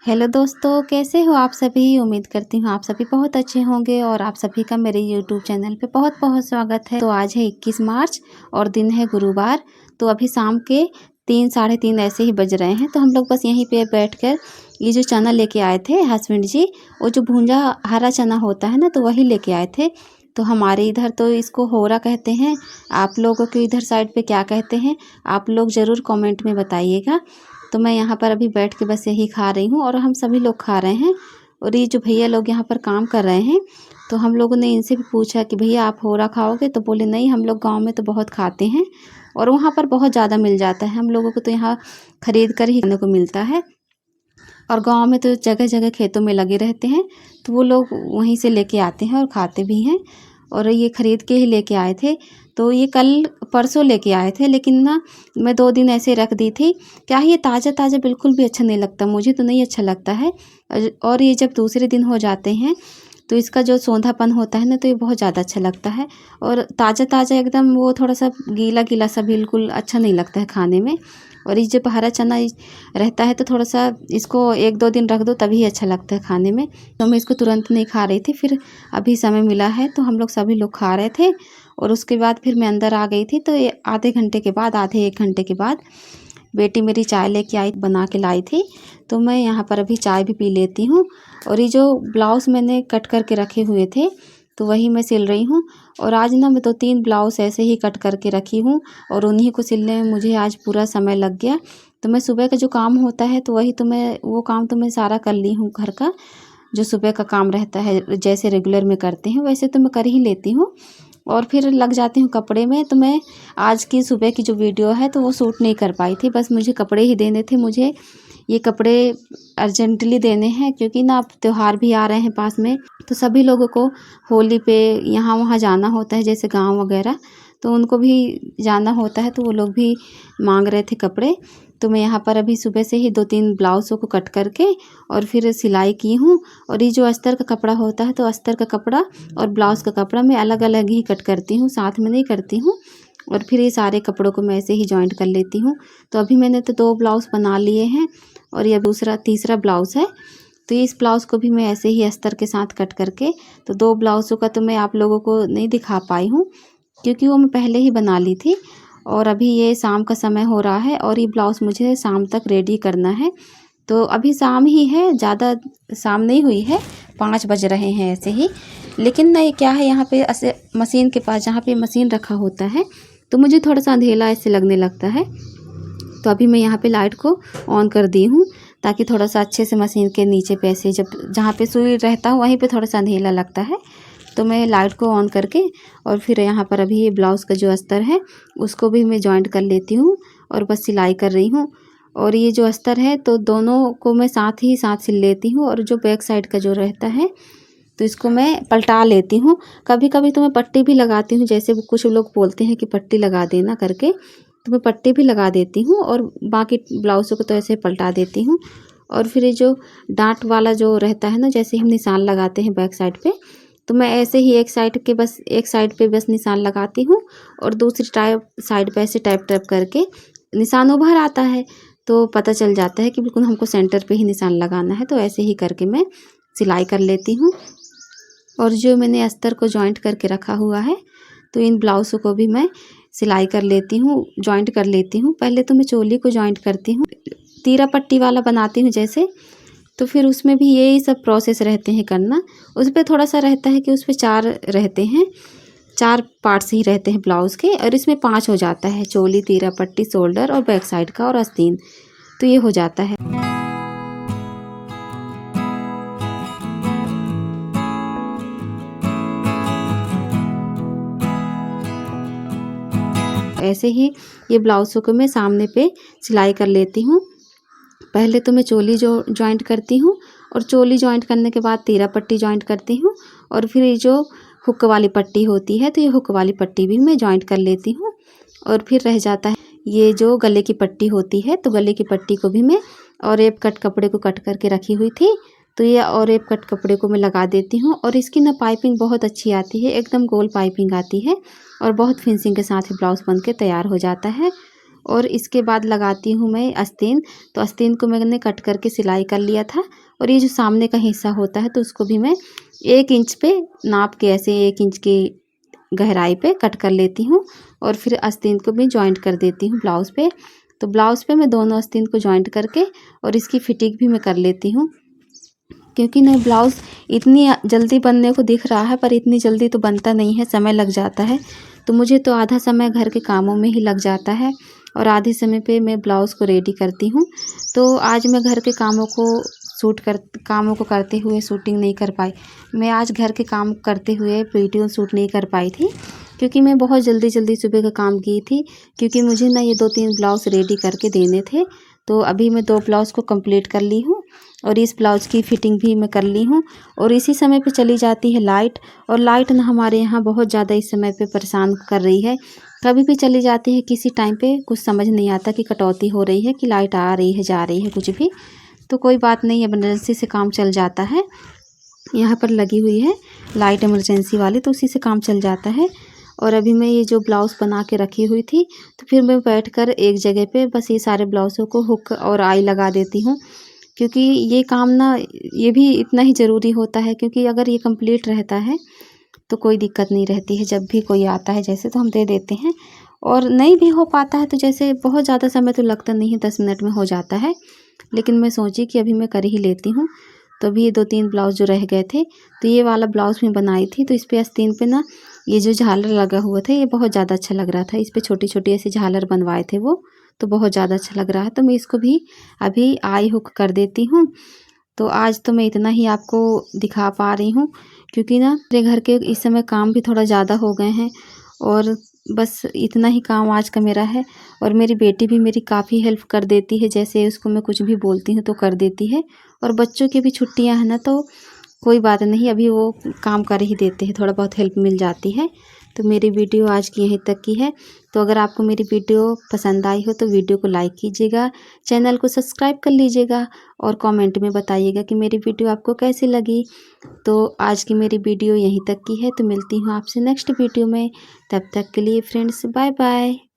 Hello दोस्तों, कैसे हो आप सभी। उम्मीद करती हूँ आप सभी बहुत अच्छे होंगे और आप सभी का मेरे यूट्यूब चैनल पे बहुत बहुत स्वागत है। तो आज है 21 मार्च और दिन है गुरुवार। तो अभी शाम के 3 साढ़े 3 ऐसे ही बज रहे हैं। तो हम लोग बस यहीं पे बैठकर ये जो चना लेके आए थे हस्बैंड जी, वो जो भूंजा हरा चना होता है ना, तो वही लेके आए थे। तो हमारे इधर तो इसको होरा कहते हैं। आप लोगों के इधर साइड पे क्या कहते हैं, आप लोग ज़रूर कमेंट में बताइएगा। तो मैं यहाँ पर अभी बैठ के बस यही खा रही हूँ और हम सभी लोग खा रहे हैं। और ये जो भैया लोग यहाँ पर काम कर रहे हैं, तो हम लोगों ने इनसे भी पूछा कि भैया आप होरा खाओगे, तो बोले नहीं, हम लोग गांव में तो बहुत खाते हैं और वहाँ पर बहुत ज़्यादा मिल जाता है। हम लोगों को तो यहाँ ख़रीद कर ही खाने को मिलता है और गांव में तो जगह जगह खेतों में लगे रहते हैं, तो वो लोग वहीं से लेके आते हैं और खाते भी हैं। और ये ख़रीद के ही लेके आए थे। तो ये कल परसों लेके आए थे, लेकिन ना मैं 2 दिन ऐसे रख दी थी। क्या ये ताज़ा ताज़ा बिल्कुल भी अच्छा नहीं लगता, मुझे तो नहीं अच्छा लगता है। और ये जब दूसरे दिन हो जाते हैं तो इसका जो सौंधापन होता है ना, तो ये बहुत ज़्यादा अच्छा लगता है। और ताज़ा ताज़ा एकदम वो थोड़ा सा गीला गीला सा बिल्कुल अच्छा नहीं लगता है खाने में। और ये जब हरा चना रहता है तो थोड़ा सा इसको 1-2 दिन रख दो तभी अच्छा लगता है खाने में। तो मैं इसको तुरंत नहीं खा रही थी, फिर अभी समय मिला है तो हम लोग सभी लोग खा रहे थे। और उसके बाद फिर मैं अंदर आ गई थी। तो ये आधे 1 घंटे के बाद बेटी मेरी चाय लेके आई, बना के लाई थी। तो मैं यहाँ पर अभी चाय भी पी लेती हूँ। और ये जो ब्लाउज़ मैंने कट करके रखे हुए थे, तो वही मैं सिल रही हूँ। और आज ना मैं 2-3 ब्लाउज़ ऐसे ही कट करके रखी हूँ और उन्हीं को सिलने में मुझे आज पूरा समय लग गया। तो मैं सुबह का जो काम होता है तो वही तो मैं वो काम तो मैं सारा कर ली हूँ। घर का जो सुबह का काम रहता है जैसे रेगुलर में करते हैं वैसे तो मैं कर ही लेती हूँ और फिर लग जाती हूँ कपड़े में। तो मैं आज की सुबह की जो वीडियो है तो वो शूट नहीं कर पाई थी, बस मुझे कपड़े ही देने थे। मुझे ये कपड़े अर्जेंटली देने हैं क्योंकि ना अब त्यौहार भी आ रहे हैं पास में। तो सभी लोगों को होली पे यहाँ वहाँ जाना होता है, जैसे गांव वगैरह, तो उनको भी जाना होता है। तो वो लोग भी मांग रहे थे कपड़े। तो मैं यहाँ पर अभी सुबह से ही 2-3 ब्लाउज़ों को कट करके और फिर सिलाई की हूँ। और ये जो अस्तर का कपड़ा होता है तो अस्तर का कपड़ा और ब्लाउज़ का कपड़ा मैं अलग अलग ही कट करती हूँ, साथ में नहीं करती हूँ। और फिर ये सारे कपड़ों को मैं ऐसे ही जॉइंट कर लेती हूँ। तो अभी मैंने तो 2 ब्लाउज़ बना लिए हैं और ये तीसरा ब्लाउज़ है। तो इस ब्लाउज़ को भी मैं ऐसे ही अस्तर के साथ कट करके, तो 2 ब्लाउज़ों का तो मैं आप लोगों को नहीं दिखा पाई हूँ क्योंकि वो मैं पहले ही बना ली थी। और अभी ये शाम का समय हो रहा है और ये ब्लाउज़ मुझे शाम तक रेडी करना है। तो अभी शाम ही है, ज़्यादा शाम नहीं हुई है, 5 बज रहे हैं ऐसे ही। लेकिन नहीं, क्या है, यहाँ पे ऐसे मशीन के पास जहाँ पे मशीन रखा होता है तो मुझे थोड़ा सा अंधेला ऐसे लगने लगता है। तो अभी मैं यहाँ पे लाइट को ऑन कर दी हूँ ताकि थोड़ा सा अच्छे से मशीन के नीचे पे ऐसे जब जहाँ पे सुई रहता हूँ वहीं पे थोड़ा सा अंधेला लगता है। तो मैं लाइट को ऑन करके और फिर यहाँ पर अभी ये ब्लाउज़ का जो अस्तर है उसको भी मैं जॉइंट कर लेती हूँ और बस सिलाई कर रही हूँ। और ये जो अस्तर है तो दोनों को मैं साथ ही साथ सिल लेती हूँ। और जो बैक साइड का जो रहता है तो इसको मैं पलटा लेती हूँ। कभी कभी तो मैं पट्टी भी लगाती हूँ, जैसे कुछ लोग बोलते हैं कि पट्टी लगा देना करके, तो मैं पट्टी भी लगा देती हूँ और बाकी ब्लाउज़ों को तो ऐसे पलटा देती हूँ। और फिर ये जो डांट वाला जो रहता है ना, जैसे हम निशान लगाते हैं बैक साइड पे, तो मैं ऐसे ही एक साइड पे बस निशान लगाती हूँ और दूसरी साइड पे ऐसे टैप टैप करके निशान उभर आता है तो पता चल जाता है कि बिल्कुल हमको सेंटर पे ही निशान लगाना है। तो ऐसे ही करके मैं सिलाई कर लेती हूँ। और जो मैंने अस्तर को जॉइंट करके रखा हुआ है तो इन ब्लाउज़ों को भी मैं सिलाई कर लेती हूँ, जॉइंट कर लेती हूँ। पहले तो मैं चोली को जॉइंट करती हूँ, तीरा पट्टी वाला बनाती हूँ जैसे। तो फिर उसमें भी यही सब प्रोसेस रहते हैं करना। उस पर थोड़ा सा रहता है कि उस पर 4 रहते हैं, 4 पार्ट्स ही रहते हैं ब्लाउज़ के, और इसमें 5 हो जाता है, चोली, तीरा पट्टी, शोल्डर और बैक साइड का और आस्तीन। तो ये हो जाता है। ऐसे ही ये ब्लाउज़ों को मैं सामने पे सिलाई कर लेती हूँ। पहले तो मैं चोली जो जॉइंट करती हूँ और चोली जॉइंट करने के बाद तीरा पट्टी जॉइंट करती हूँ। और फिर ये जो हुक वाली पट्टी होती है तो ये हुक वाली पट्टी भी मैं जॉइंट कर लेती हूँ। और फिर रह जाता है ये जो गले की पट्टी होती है, तो गले की पट्टी को भी मैं और एक कट कपड़े को कट करके रखी हुई थी, तो ये और एक कट कपड़े को मैं लगा देती हूँ। और इसकी ना पाइपिंग बहुत अच्छी आती है, एकदम गोल पाइपिंग आती है और बहुत फिनिशिंग के साथ ही ब्लाउज़ बन के तैयार हो जाता है। और इसके बाद लगाती हूँ मैं आस्तीन। तो आस्तीन को मैंने कट करके सिलाई कर लिया था और ये जो सामने का हिस्सा होता है तो उसको भी मैं 1 इंच पे नाप के ऐसे 1 इंच की गहराई पे कट कर लेती हूँ और फिर आस्तीन को भी जॉइंट कर देती हूँ ब्लाउज़ पे। तो ब्लाउज़ पे मैं दोनों आस्तीन को जॉइंट करके और इसकी फिटिंग भी मैं कर लेती हूँ, क्योंकि ना ब्लाउज़ इतनी जल्दी बनने को दिख रहा है पर इतनी जल्दी तो बनता नहीं है, समय लग जाता है। तो मुझे तो आधा समय घर के कामों में ही लग जाता है और आधे समय पे मैं ब्लाउज़ को रेडी करती हूँ। तो आज मैं घर के कामों को करते हुए शूटिंग नहीं कर पाई। मैं आज घर के काम करते हुए वीडियो शूट नहीं कर पाई थी, क्योंकि मैं बहुत जल्दी सुबह का काम की थी, क्योंकि मुझे ना ये 2-3 ब्लाउज़ रेडी करके देने थे। तो अभी मैं 2 ब्लाउज़ को कंप्लीट कर ली हूँ और इस ब्लाउज़ की फिटिंग भी मैं कर ली हूँ। और इसी समय पे चली जाती है लाइट, और लाइट ना हमारे यहाँ बहुत ज़्यादा इस समय पे परेशान कर रही है। कभी भी चली जाती है, किसी टाइम पे कुछ समझ नहीं आता कि कटौती हो रही है कि लाइट आ रही है, जा रही है, कुछ भी। तो कोई बात नहीं, इमरजेंसी से काम चल जाता है। यहाँ पर लगी हुई है लाइट इमरजेंसी वाली, तो उसी से काम चल जाता है। और अभी मैं ये जो ब्लाउज़ बना के रखी हुई थी, तो फिर मैं बैठकर एक जगह पे बस ये सारे ब्लाउज़ों को हुक और आई लगा देती हूँ, क्योंकि ये काम ना ये भी इतना ही ज़रूरी होता है, क्योंकि अगर ये कंप्लीट रहता है तो कोई दिक्कत नहीं रहती है। जब भी कोई आता है जैसे तो हम दे देते हैं, और नहीं भी हो पाता है तो जैसे बहुत ज़्यादा समय तो लगता नहीं है, 10 मिनट में हो जाता है। लेकिन मैं सोची कि अभी मैं कर ही लेती हूँ। तो अभी ये 2-3 ब्लाउज़ जो रह गए थे, तो ये वाला ब्लाउज़ मैं बनाई थी, तो इस पे आस्तीन पे ना ये जो झालर लगा हुआ था ये बहुत ज़्यादा अच्छा लग रहा था। इस पे छोटी-छोटी ऐसी झालर बनवाए थे वो, तो बहुत ज़्यादा अच्छा लग रहा है। तो मैं इसको भी अभी आई हुक कर देती हूँ। तो आज तो मैं इतना ही आपको दिखा पा रही हूँ, क्योंकि ना मेरे घर के इस समय काम भी थोड़ा ज़्यादा हो गए हैं, और बस इतना ही काम आज का मेरा है। और मेरी बेटी भी मेरी काफ़ी हेल्प कर देती है, जैसे उसको मैं कुछ भी बोलती हूँ तो कर देती है। और बच्चों की भी छुट्टियाँ हैं ना, तो कोई बात नहीं, अभी वो काम कर ही देते हैं, थोड़ा बहुत हेल्प मिल जाती है। तो मेरी वीडियो आज की यहीं तक की है। तो अगर आपको मेरी वीडियो पसंद आई हो तो वीडियो को लाइक कीजिएगा, चैनल को सब्सक्राइब कर लीजिएगा और कमेंट में बताइएगा कि मेरी वीडियो आपको कैसी लगी। तो आज की मेरी वीडियो यहीं तक की है। तो मिलती हूँ आपसे नेक्स्ट वीडियो में, तब तक के लिए फ्रेंड्स बाय बाय।